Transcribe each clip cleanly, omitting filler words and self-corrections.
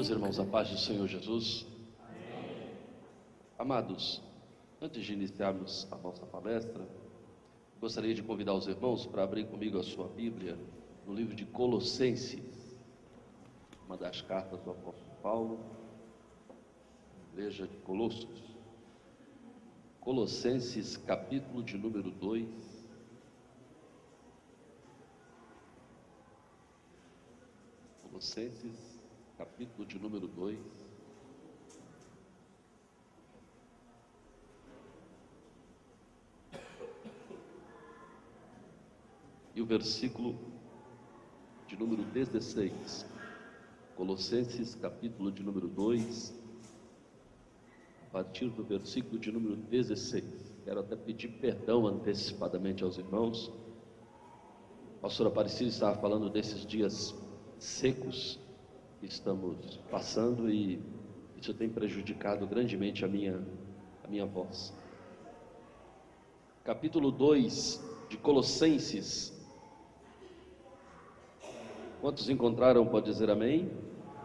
Meus irmãos, a paz do Senhor Jesus. Amém. Amados, antes de iniciarmos a nossa palestra, gostaria de convidar os irmãos para abrir comigo a sua Bíblia no livro de Colossenses, uma das cartas do apóstolo Paulo, igreja de Colossos. Colossenses, capítulo de número 2. Colossenses, capítulo de número 2. E o versículo de número 16. Colossenses, capítulo de número 2, a partir do versículo de número 16. Quero até pedir perdão antecipadamente aos irmãos. A pastora Aparecida estava falando desses dias secos que estamos passando e isso tem prejudicado grandemente a minha voz. Capítulo 2 de Colossenses. Quantos encontraram, pode dizer amém?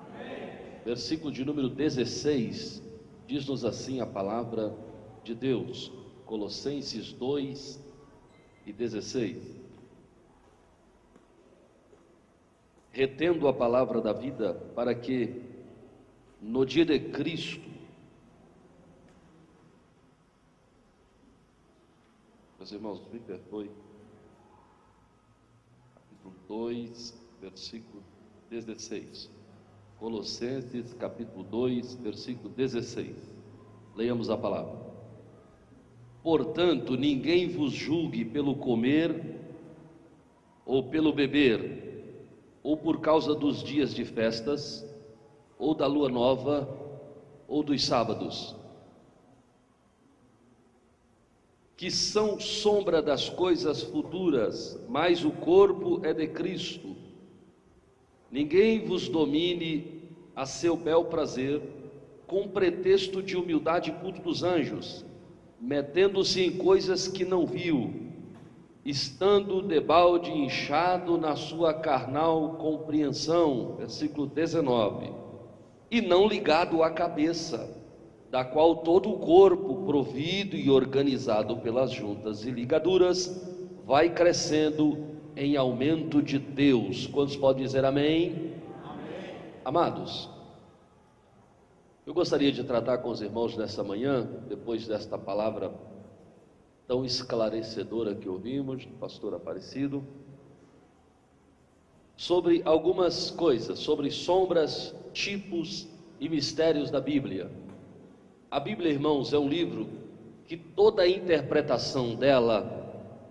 Amém. Versículo de número 16, diz-nos assim a palavra de Deus. Colossenses 2 e 16. Retendo a palavra da vida, para que no dia de Cristo, meus irmãos, me perdoe, capítulo 2, versículo 16, Colossenses, capítulo 2, versículo 16, leiamos a palavra. Portanto, ninguém vos julgue pelo comer ou pelo beber, ou por causa dos dias de festas, ou da lua nova, ou dos sábados, que são sombra das coisas futuras, mas o corpo é de Cristo. Ninguém vos domine a seu bel prazer, com pretexto de humildade e culto dos anjos, metendo-se em coisas que não viu, estando debalde inchado na sua carnal compreensão, versículo 19, e não ligado à cabeça, da qual todo o corpo, provido e organizado pelas juntas e ligaduras, vai crescendo em aumento de Deus. Quantos podem dizer amém? Amém. Amados, eu gostaria de tratar com os irmãos nessa manhã, depois desta palavra tão esclarecedora que ouvimos do pastor Aparecido, sobre algumas coisas, sobre sombras, tipos e mistérios da Bíblia. A Bíblia, irmãos, é um livro que toda a interpretação dela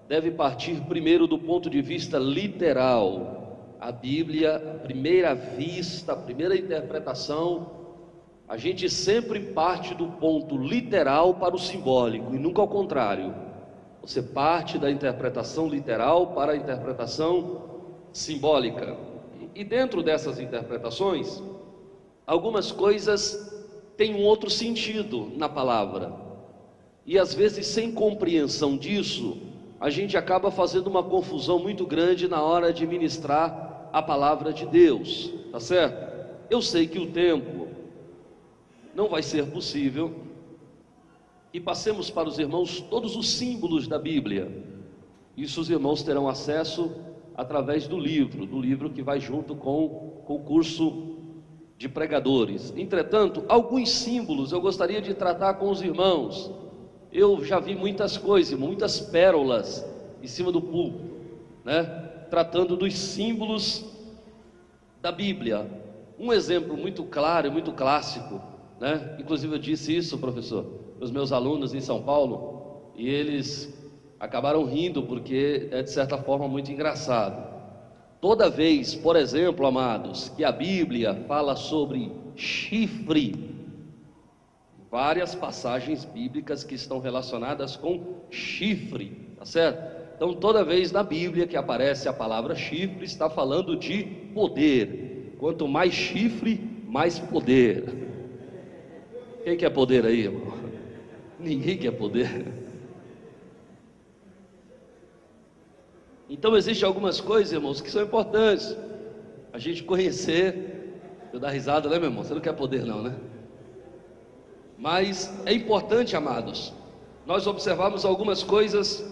deve partir primeiro do ponto de vista literal. A Bíblia, à primeira vista, a primeira interpretação, a gente sempre parte do ponto literal para o simbólico e nunca ao contrário. Você parte da interpretação literal para a interpretação simbólica. E dentro dessas interpretações, algumas coisas têm um outro sentido na palavra. E às vezes, sem compreensão disso, a gente acaba fazendo uma confusão muito grande na hora de ministrar a palavra de Deus, tá certo? Eu sei que o tempo não vai ser possível e passemos para os irmãos todos os símbolos da Bíblia. Isso os irmãos terão acesso através do livro que vai junto com o concurso de pregadores. Entretanto, alguns símbolos eu gostaria de tratar com os irmãos. Eu já vi muitas coisas, muitas pérolas em cima do púlpito, né? Tratando dos símbolos da Bíblia. Um exemplo muito claro e muito clássico, né? Inclusive eu disse isso, professor, os meus alunos em São Paulo, e eles acabaram rindo porque é de certa forma muito engraçado. Toda vez, por exemplo, amados, que a Bíblia fala sobre chifre, várias passagens bíblicas que estão relacionadas com chifre, tá certo? Então toda vez na Bíblia que aparece a palavra chifre, está falando de poder. Quanto mais chifre, mais poder. Quem quer poder aí, irmão? Ninguém quer poder. Então existem algumas coisas, irmãos, que são importantes a gente conhecer Eu dar risada, né, meu irmão? Você não quer poder não, né? Mas é importante, amados, nós observarmos algumas coisas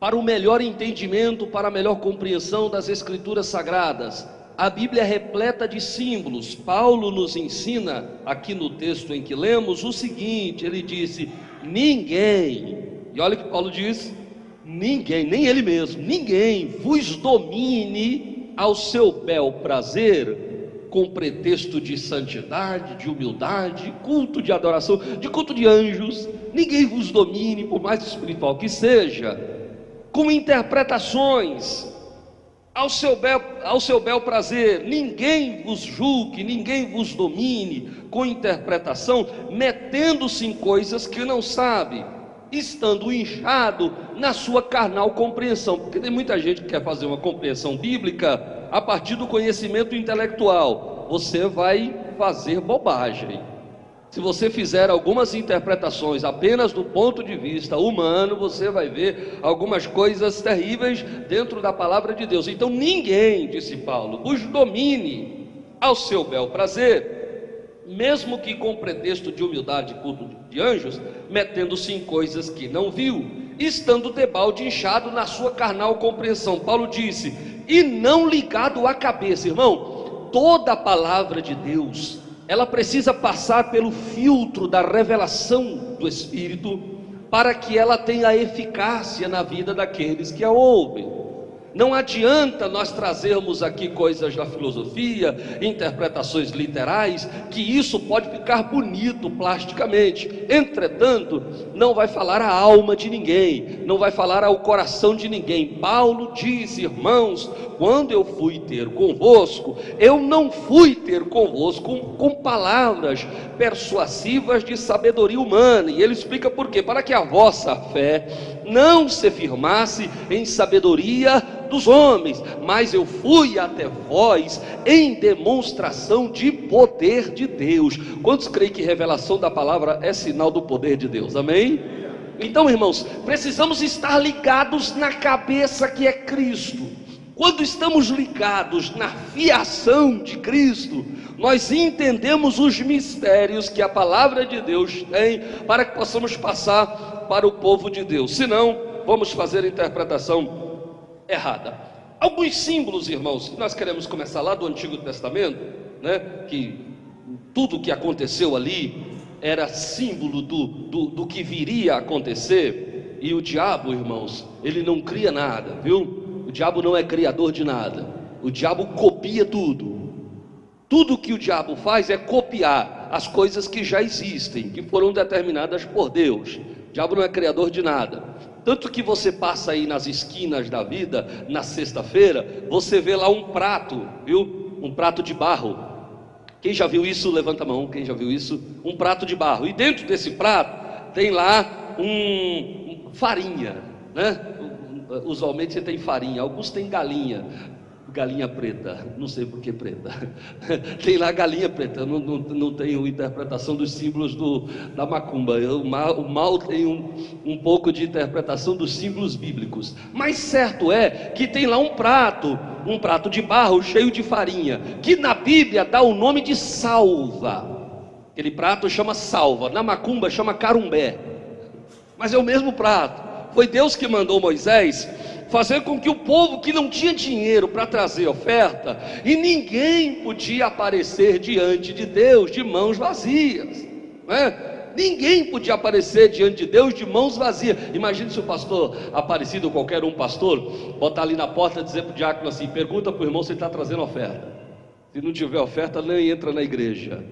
para o melhor entendimento, para a melhor compreensão das Escrituras Sagradas. A Bíblia é repleta de símbolos. Paulo nos ensina, aqui no texto em que lemos, o seguinte: ele disse, ninguém, e olha o que Paulo diz, ninguém, nem ele mesmo, ninguém vos domine ao seu bel prazer, com pretexto de santidade, de humildade, culto de adoração, de culto de anjos. Ninguém vos domine, por mais espiritual que seja, com interpretações ao seu bel prazer. Ninguém vos julgue, ninguém vos domine com interpretação, metendo-se em coisas que não sabe, estando inchado na sua carnal compreensão. Porque tem muita gente que quer fazer uma compreensão bíblica a partir do conhecimento intelectual. Você vai fazer bobagem. Se você fizer algumas interpretações apenas do ponto de vista humano, você vai ver algumas coisas terríveis dentro da palavra de Deus. Então ninguém, disse Paulo, vos domine ao seu bel prazer, mesmo que com pretexto de humildade e culto de anjos, metendo-se em coisas que não viu, estando debalde inchado na sua carnal compreensão. Paulo disse, e não ligado à cabeça. Irmão, toda a palavra de Deus, ela precisa passar pelo filtro da revelação do Espírito, para que ela tenha eficácia na vida daqueles que a ouvem. Não adianta nós trazermos aqui coisas da filosofia, interpretações literais, que isso pode ficar bonito plasticamente. Entretanto, não vai falar a alma de ninguém, não vai falar ao coração de ninguém. Paulo diz, irmãos, quando eu fui ter convosco, eu não fui ter convosco com palavras persuasivas de sabedoria humana. E ele explica por quê: para que a vossa fé não se firmasse em sabedoria dos homens, mas eu fui até vós em demonstração de poder de Deus. Quantos creem que revelação da palavra é sinal do poder de Deus? Amém? Então, irmãos, precisamos estar ligados na cabeça que é Cristo. Quando estamos ligados na fiação de Cristo, nós entendemos os mistérios que a palavra de Deus tem, para que possamos passar para o povo de Deus. Senão, vamos fazer a interpretação errada. Alguns símbolos, irmãos, que nós queremos começar lá do Antigo Testamento, né? Que tudo que aconteceu ali era símbolo do que viria a acontecer. E o diabo, irmãos, ele não cria nada, viu? O diabo não é criador de nada. O diabo copia tudo. Tudo que o diabo faz é copiar as coisas que já existem, que foram determinadas por Deus. O diabo não é criador de nada. Tanto que você passa aí nas esquinas da vida, na sexta-feira, você vê lá um prato, viu? Um prato de barro. Quem já viu isso, levanta a mão. Quem já viu isso? Um prato de barro. E dentro desse prato tem lá farinha, né? Usualmente você tem farinha, alguns têm galinha preta, não sei por que preta. Tem lá galinha preta. Eu não tenho interpretação dos símbolos da macumba. O mal tem um pouco de interpretação dos símbolos bíblicos. Mas certo é que tem lá um prato de barro cheio de farinha, que na Bíblia dá o nome de salva. Aquele prato chama salva, na macumba chama carumbé, mas é o mesmo prato. Foi Deus que mandou Moisés fazer com que o povo que não tinha dinheiro para trazer oferta, e ninguém podia aparecer diante de Deus de mãos vazias, né? Ninguém podia aparecer diante de Deus de mãos vazias. Imagine se o pastor Aparecido, qualquer pastor, botar ali na porta e dizer para o diácono assim: pergunta para o irmão se ele está trazendo oferta. Se não tiver oferta, nem entra na igreja.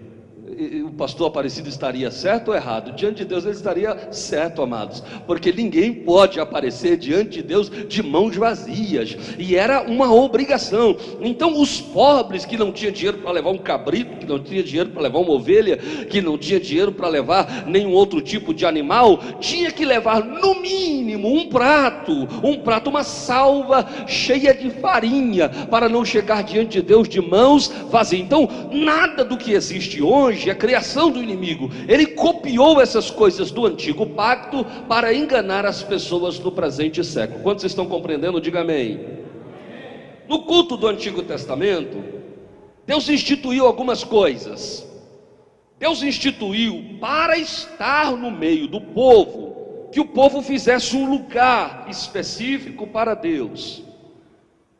O pastor Aparecido estaria certo ou errado? Diante de Deus ele estaria certo, amados, porque ninguém pode aparecer diante de Deus de mãos vazias, e era uma obrigação. Então os pobres que não tinham dinheiro para levar um cabrito, que não tinha dinheiro para levar uma ovelha, que não tinha dinheiro para levar nenhum outro tipo de animal, tinha que levar no mínimo um prato, uma salva cheia de farinha, para não chegar diante de Deus de mãos vazias. Então nada do que existe hoje a criação do inimigo. Ele copiou essas coisas do antigo pacto para enganar as pessoas no presente século. Quantos estão compreendendo? Diga amém. No culto do Antigo Testamento, Deus instituiu algumas coisas. Deus instituiu para estar no meio do povo, que o povo fizesse um lugar específico para Deus.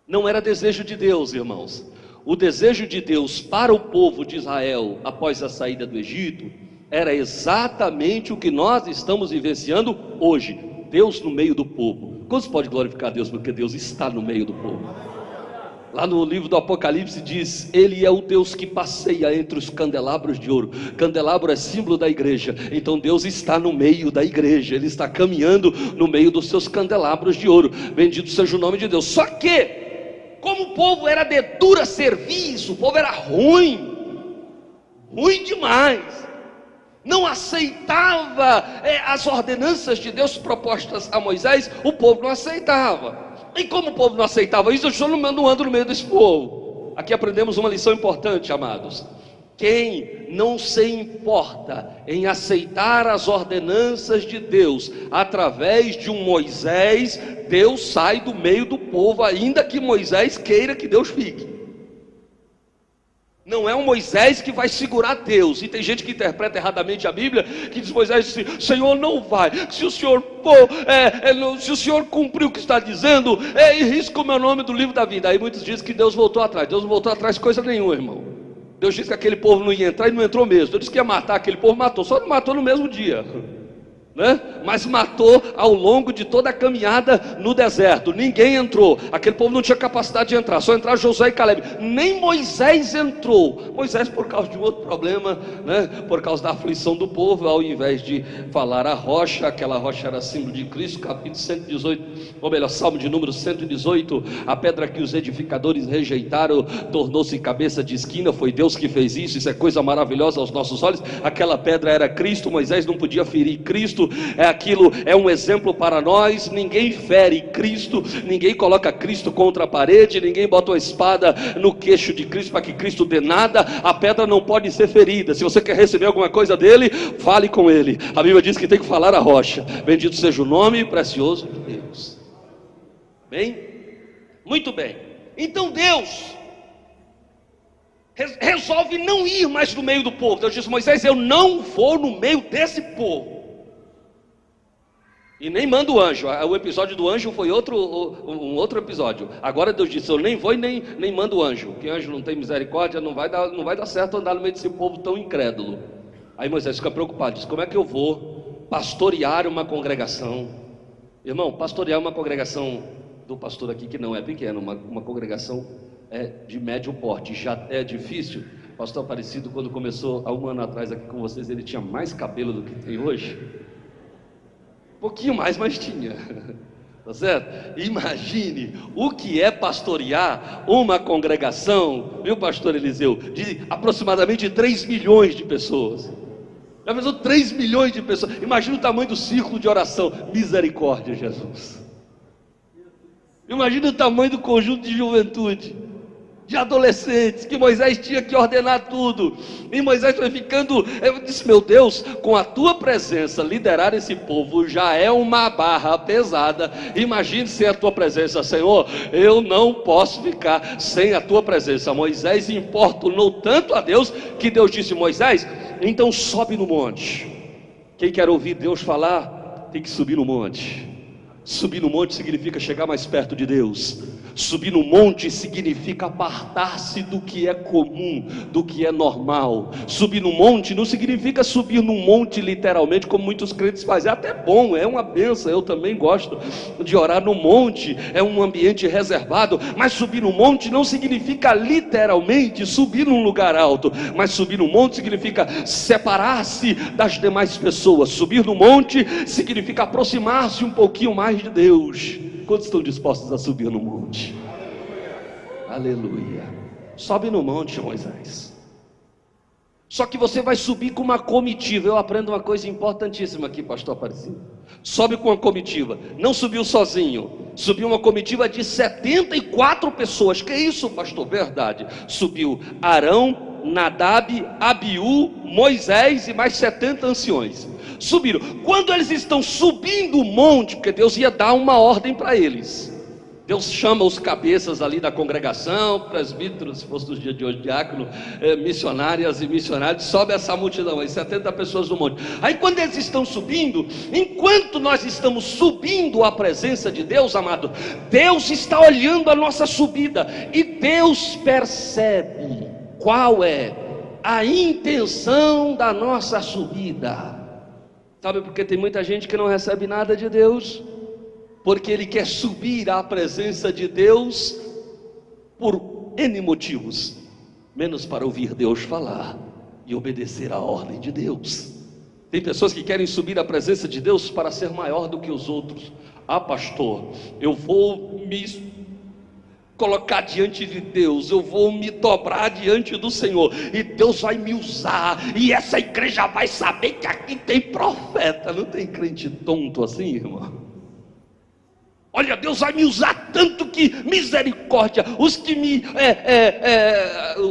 Não era desejo de Deus, irmãos. O desejo de Deus para o povo de Israel após a saída do Egito era exatamente o que nós estamos vivenciando hoje. Deus no meio do povo. Quantos pode glorificar a Deus porque Deus está no meio do povo? Lá no livro do Apocalipse diz: Ele é o Deus que passeia entre os candelabros de ouro. Candelabro é símbolo da igreja. Então Deus está no meio da igreja. Ele está caminhando no meio dos seus candelabros de ouro. Bendito seja o nome de Deus. Só que, como o povo era de dura serviço, o povo era ruim demais, não aceitava as ordenanças de Deus propostas a Moisés. O povo não aceitava. E como o povo não aceitava isso, eu não ando no meio desse povo. Aqui aprendemos uma lição importante, amados. Quem não se importa em aceitar as ordenanças de Deus através de um Moisés, Deus sai do meio do povo, ainda que Moisés queira que Deus fique. Não é um Moisés que vai segurar Deus. E tem gente que interpreta erradamente a Bíblia, que diz: Moisés disse, Senhor, não vai. Se o Senhor se o Senhor cumprir o que está dizendo, risca o meu nome do livro da vida. Aí muitos dizem que Deus voltou atrás. Deus não voltou atrás coisa nenhuma, irmão. Deus disse que aquele povo não ia entrar e não entrou mesmo. Deus disse que ia matar aquele povo, matou. Só não matou no mesmo dia, né? Mas matou ao longo de toda a caminhada no deserto. Ninguém entrou, aquele povo não tinha capacidade de entrar, só entraram Josué e Caleb. Nem Moisés entrou. Moisés, por causa de um outro problema, né? Por causa da aflição do povo, ao invés de falar a rocha, aquela rocha era símbolo de Cristo. Capítulo 118, ou melhor, Salmo de número 118: a pedra que os edificadores rejeitaram tornou-se cabeça de esquina. Foi Deus que fez isso. Isso é coisa maravilhosa aos nossos olhos. Aquela pedra era Cristo. Moisés não podia ferir Cristo. Aquilo é um exemplo para nós. Ninguém fere Cristo, ninguém coloca Cristo contra a parede, ninguém bota uma espada no queixo de Cristo para que Cristo dê nada. A pedra não pode ser ferida. Se você quer receber alguma coisa dele, fale com ele. A Bíblia diz que tem que falar a rocha. Bendito seja o nome precioso de Deus. Bem? Muito bem. Então Deus resolve não ir mais no meio do povo. Deus diz: Moisés, eu não vou no meio desse povo. E nem manda o anjo. O episódio do anjo foi um outro episódio. Agora Deus disse: eu nem vou e nem mando o anjo. Que anjo não tem misericórdia, não vai dar certo andar no meio desse povo tão incrédulo. Aí Moisés fica preocupado, diz: como é que eu vou pastorear uma congregação? Irmão, pastorear uma congregação do pastor aqui, que não é pequeno, uma congregação de médio porte, já é difícil. O pastor Aparecido, quando começou há um ano atrás aqui com vocês, ele tinha mais cabelo do que tem hoje. Um pouquinho mais, mas tinha. Tá certo? Imagine o que é pastorear uma congregação, viu, pastor Eliseu, de aproximadamente 3 milhões de pessoas. Já pensou 3 milhões de pessoas? Imagina o tamanho do círculo de oração. Misericórdia, Jesus. Imagina o tamanho do conjunto de juventude, de adolescentes, que Moisés tinha que ordenar tudo. E Moisés foi ficando, eu disse: meu Deus, com a tua presença liderar esse povo já é uma barra pesada. Imagine sem a tua presença, Senhor. Eu não posso ficar sem a tua presença. Moisés importunou tanto a Deus, que Deus disse: Moisés, então sobe no monte. Quem quer ouvir Deus falar, tem que subir no monte. Subir no monte significa chegar mais perto de Deus. Subir no monte significa apartar-se do que é comum, do que é normal. Subir no monte não significa subir no monte literalmente, como muitos crentes fazem. É até bom, é uma benção, eu também gosto de orar no monte, é um ambiente reservado. Mas subir no monte não significa literalmente subir num lugar alto, mas subir no monte significa separar-se das demais pessoas. Subir no monte significa aproximar-se um pouquinho mais de Deus. Quantos estão dispostos a subir no monte? Aleluia. Sobe no monte, Moisés. Só que você vai subir com uma comitiva. Eu aprendo uma coisa importantíssima aqui, pastor Aparecido. Sobe com uma comitiva. Não subiu sozinho. Subiu uma comitiva de 74 pessoas. Que isso, pastor? Verdade. Subiu Arão, Nadab, Abiú, Moisés e mais 70 anciões. Subiram. Quando eles estão subindo o monte, porque Deus ia dar uma ordem para eles. Deus chama os cabeças ali da congregação, presbíteros, se fosse dos dias de hoje, diácono, missionárias e missionários, sobe essa multidão aí, 70 pessoas no monte. Aí quando eles estão subindo, enquanto nós estamos subindo à presença de Deus, amado, Deus está olhando a nossa subida, e Deus percebe qual é a intenção da nossa subida. Sabe por que tem muita gente que não recebe nada de Deus? Porque ele quer subir à presença de Deus por N motivos, menos para ouvir Deus falar e obedecer à ordem de Deus. Tem pessoas que querem subir à presença de Deus para ser maior do que os outros. Ah, pastor, eu vou me colocar diante de Deus, eu vou me dobrar diante do Senhor, e Deus vai me usar, e essa igreja vai saber que aqui tem profeta. Não tem crente tonto assim, irmão? Olha, Deus vai me usar tanto que, misericórdia, os que me...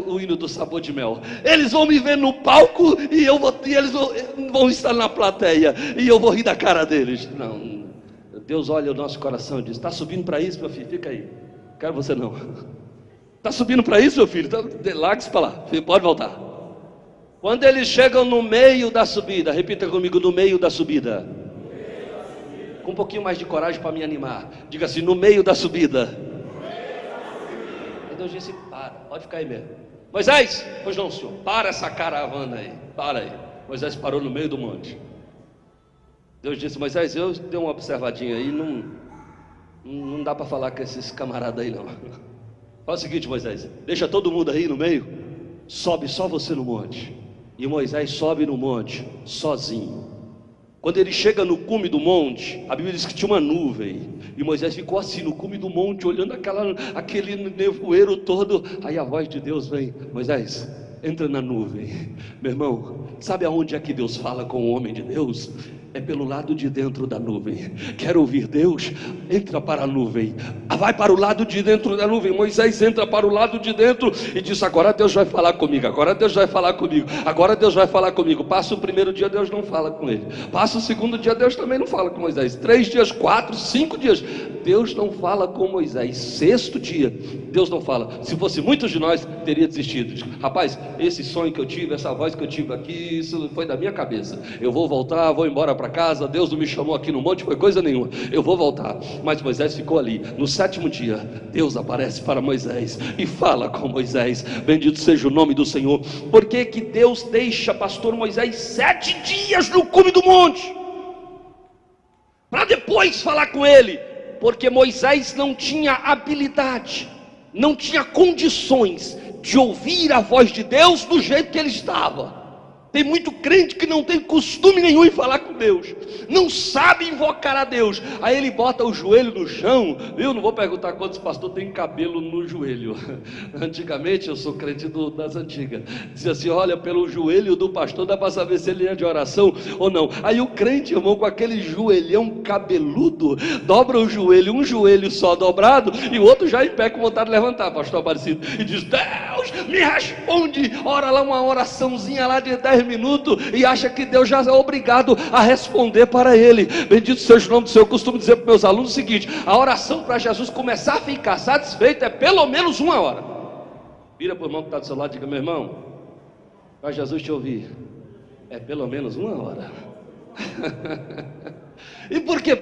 o hino do sabor de mel, eles vão me ver no palco, e eles vão estar na plateia, e eu vou rir da cara deles. Não, Deus olha o nosso coração e diz: está subindo para isso, meu filho? Fica aí, quero você não. Está subindo para isso, meu filho? Largue-se para lá, pode voltar. Quando eles chegam no meio da subida, repita comigo: no meio da subida. Com um pouquinho mais de coragem para me animar, diga assim: no meio da subida. Aí Deus disse: para, pode ficar aí mesmo. Moisés, pois não, senhor, para essa caravana aí, para aí. Moisés parou no meio do monte. Deus disse: Moisés, eu dei uma observadinha aí, não dá para falar com esses camaradas aí não. Fala o seguinte, Moisés, deixa todo mundo aí no meio, sobe só você no monte. E Moisés sobe no monte sozinho. Quando ele chega no cume do monte, a Bíblia diz que tinha uma nuvem, e Moisés ficou assim no cume do monte, olhando aquele nevoeiro todo. Aí a voz de Deus vem: Moisés, entra na nuvem. Meu irmão, sabe aonde é que Deus fala com o homem de Deus? É pelo lado de dentro da nuvem. Quer ouvir Deus? Entra para a nuvem. Vai para o lado de dentro da nuvem. Moisés entra para o lado de dentro e diz: agora Deus vai falar comigo, agora Deus vai falar comigo, agora Deus vai falar comigo. Passa o primeiro dia, Deus não fala com ele. Passa o segundo dia, Deus também não fala com Moisés. 3 dias, 4, 5 dias, Deus não fala com Moisés. 6º dia, Deus não fala. Se fosse muitos de nós, teria desistido. Rapaz, esse sonho que eu tive, essa voz que eu tive aqui, isso foi da minha cabeça. Eu vou voltar, vou embora para casa. Deus não me chamou aqui no monte, foi coisa nenhuma. Eu vou voltar. Mas Moisés ficou ali. No 7º dia, Deus aparece para Moisés e fala com Moisés. Bendito seja o nome do Senhor. Por que que Deus deixa, pastor Moisés, 7 dias no cume do monte, para depois falar com ele? Porque Moisés não tinha habilidade, não tinha condições de ouvir a voz de Deus do jeito que ele estava. Tem muito crente que não tem costume nenhum em falar com Deus, não sabe invocar a Deus. Aí ele bota o joelho no chão, viu? Não vou perguntar quantos pastores têm cabelo no joelho. Antigamente, eu sou crente das antigas, dizia assim: olha, pelo joelho do pastor dá para saber se ele é de oração ou não. Aí o crente, irmão, com aquele joelhão cabeludo, dobra o joelho, um joelho só dobrado, e o outro já em pé com vontade de levantar, pastor Aparecido, e diz: Deus, me responde. Ora lá uma oraçãozinha lá de 10 minutos, e acha que Deus já é obrigado a responder para ele. Bendito seja o nome do Senhor. Eu costumo dizer para meus alunos o seguinte: a oração para Jesus começar a ficar satisfeito é pelo menos 1 hora. Vira para o irmão que está do seu lado e diga: meu irmão, para Jesus te ouvir é pelo menos 1 hora. E por que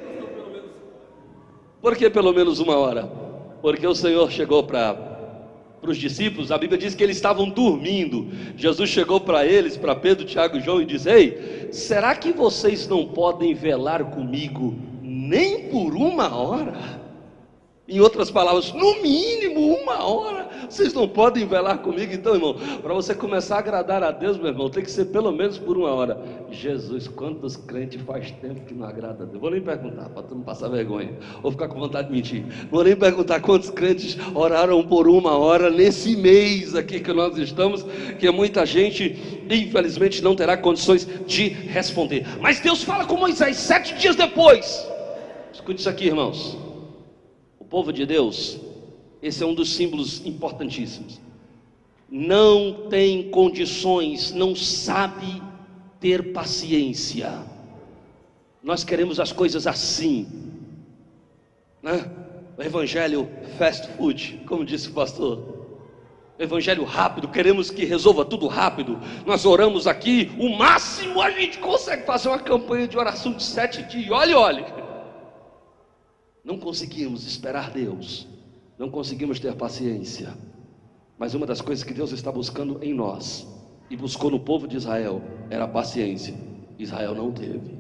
pelo menos 1 hora? Porque o Senhor chegou para os discípulos, a Bíblia diz que eles estavam dormindo. Jesus chegou para eles, para Pedro, Tiago e João, e disse: ei, será que vocês não podem velar comigo nem por 1 hora? Em outras palavras, no mínimo 1 hora, vocês não podem velar comigo? Então, irmão, para você começar a agradar a Deus, meu irmão, tem que ser pelo menos por 1 hora. Jesus, quantos crentes faz tempo que não agrada a Deus? Vou nem perguntar, para tu não passar vergonha, ou ficar com vontade de mentir. Vou nem perguntar quantos crentes oraram por 1 hora nesse mês aqui que nós estamos, que muita gente, infelizmente, não terá condições de responder. Mas Deus fala com Moisés 7 dias depois. Escute isso aqui, irmãos. O povo de Deus, esse é um dos símbolos importantíssimos. Não tem condições, não sabe ter paciência. Nós queremos as coisas assim, né? O evangelho fast food, como disse o pastor. Evangelho rápido, queremos que resolva tudo rápido. Nós oramos aqui, o máximo a gente consegue fazer uma campanha de oração de 7 dias. Olhe. Não conseguimos esperar Deus, não conseguimos ter paciência. Mas uma das coisas que Deus está buscando em nós, e buscou no povo de Israel, era a paciência. Israel não teve.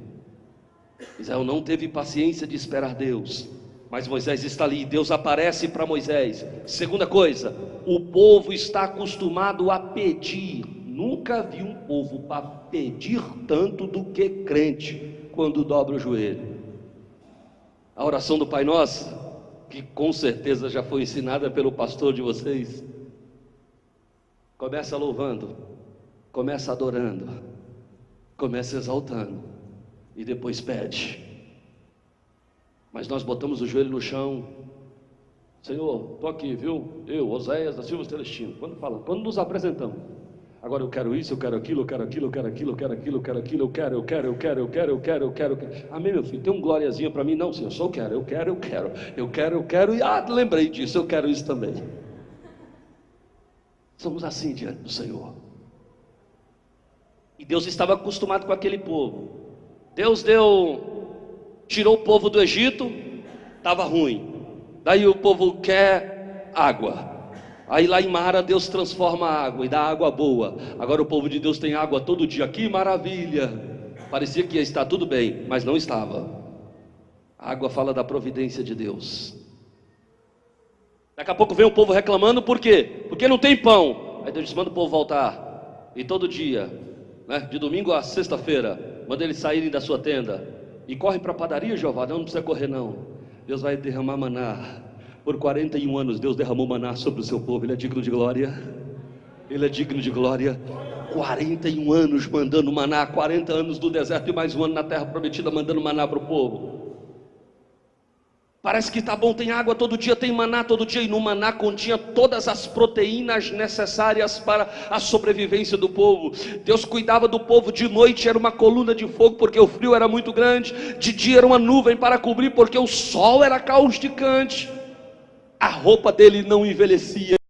Israel não teve paciência de esperar Deus. Mas Moisés está ali, Deus aparece para Moisés. Segunda coisa, o povo está acostumado a pedir. Nunca vi um povo para pedir tanto do que crente quando dobra o joelho. A oração do Pai Nosso, que com certeza já foi ensinada pelo pastor de vocês, começa louvando, começa adorando, começa exaltando e depois pede. Mas nós botamos o joelho no chão. Senhor, estou aqui, viu? Eu, Oséias da Silva Celestino. Quando nos apresentamos, agora eu quero isso, eu quero aquilo, eu quero aquilo, eu quero aquilo, eu quero aquilo, eu quero aquilo, eu quero. Amém, meu filho? Tem um gloriazinha para mim? Não, Senhor, só eu quero. E lembrei disso, eu quero isso também. Somos assim diante do Senhor. E Deus estava acostumado com aquele povo. Deus tirou o povo do Egito, estava ruim. Daí o povo quer água. Aí lá em Mara Deus transforma a água e dá água boa. Agora o povo de Deus tem água todo dia. Que maravilha! Parecia que ia estar tudo bem, mas não estava. A água fala da providência de Deus. Daqui a pouco vem o povo reclamando, por quê? Porque não tem pão. Aí Deus diz, manda o povo voltar. E todo dia, de domingo a sexta-feira, manda eles saírem da sua tenda. E corre para a padaria, Jeová. Não precisa correr não. Deus vai derramar maná. Por 41 anos Deus derramou maná sobre o seu povo. Ele é digno de glória. Ele é digno de glória. 41 anos mandando maná. 40 anos do deserto e mais um ano na terra prometida mandando maná para o povo. Parece que está bom, tem água todo dia, tem maná todo dia. E no maná continha todas as proteínas necessárias para a sobrevivência do povo. Deus cuidava do povo, de noite era uma coluna de fogo porque o frio era muito grande. De dia era uma nuvem para cobrir porque o sol era causticante. A roupa dele não envelhecia.